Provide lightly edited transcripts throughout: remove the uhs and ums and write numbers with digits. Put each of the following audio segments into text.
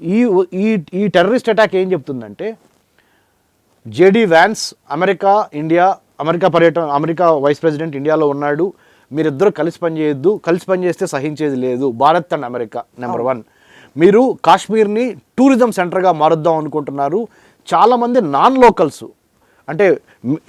ఈ ఈ ఈ టెర్రరిస్ట్ అటాక్ ఏం చెప్తుందంటే జేడీ వ్యాన్స్ అమెరికా పర్యటన, అమెరికా వైస్ ప్రెసిడెంట్ ఇండియాలో ఉన్నాడు, మీరిద్దరూ కలిసి పనిచేయొద్దు, కలిసి పనిచేస్తే సహించేది లేదు, భారత్ అండ్ అమెరికా నెంబర్ 1. మీరు కాశ్మీర్ని టూరిజం సెంటర్గా మారుద్దాం అనుకుంటున్నారు. చాలామంది నాన్ లోకల్స్, అంటే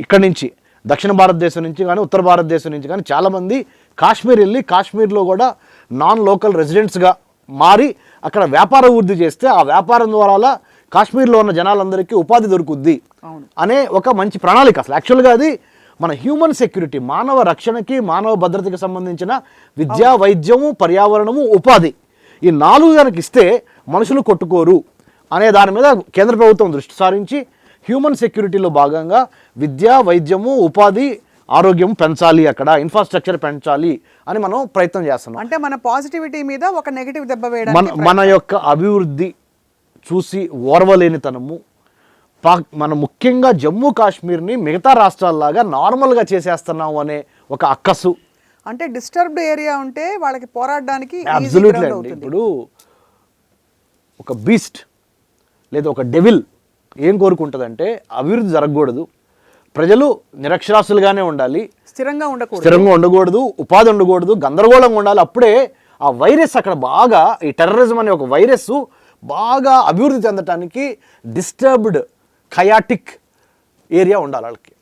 ఇక్కడి నుంచి దక్షిణ భారతదేశం నుంచి కానీ ఉత్తర భారతదేశం నుంచి కానీ చాలామంది కాశ్మీర్ వెళ్ళి కాశ్మీర్లో కూడా నాన్ లోకల్ రెసిడెంట్స్గా మారి అక్కడ వ్యాపార వృద్ధి చేస్తే ఆ వ్యాపారం ద్వారా కాశ్మీర్లో ఉన్న జనాలందరికీ ఉపాధి దొరుకుద్ది అనే ఒక మంచి ప్రణాళిక. అసలు యాక్చువల్గా అది మన హ్యూమన్ సెక్యూరిటీ, మానవ రక్షణకి, మానవ భద్రతకి సంబంధించిన విద్య, వైద్యము, పర్యావరణము, ఉపాధి, ఈ 4 కనుక ఇస్తే మనుషులు కొట్టుకోరు అనే దాని మీద కేంద్ర ప్రభుత్వం దృష్టి సారించి హ్యూమన్ సెక్యూరిటీలో భాగంగా విద్య, వైద్యము, ఉపాధి, ఆరోగ్యం పెంచాలి, అక్కడ ఇన్ఫ్రాస్ట్రక్చర్ పెంచాలి అని మనం ప్రయత్నం చేస్తున్నాం. అంటే మన పాజిటివిటీ మీద ఒక నెగిటివ్ దెబ్బ వేయడానికి మన యొక్క అభివృద్ధి చూసి ఓర్వలేనితనము, మనం ముఖ్యంగా జమ్మూ కాశ్మీర్ని మిగతా రాష్ట్రాల్లాగా నార్మల్గా చేసేస్తున్నాము అనే ఒక అక్కసు. అంటే డిస్టర్బ్డ్ ఏరియా ఉంటే వాళ్ళకి పోరాడడానికి అబ్సల్యూట్లీ అండి. ఇప్పుడు ఒక బీస్ట్ లేదా ఒక డెవిల్ ఏం కోరుకుంటుందంటే అభివృద్ధి జరగకూడదు, ప్రజలు నిరక్షరాస్యులుగానే ఉండాలి, స్థిరంగా ఉండకూడదు, ఉపాధి ఉండకూడదు, గందరగోళంగా ఉండాలి. అప్పుడే ఆ వైరస్ అక్కడ బాగా, ఈ టెర్రరిజం అనే ఒక వైరస్ బాగా అభివృద్ధి చెందటానికి డిస్టర్బ్డ్ కయాటిక్ ఏరియా ఉండాలి వాళ్ళకి.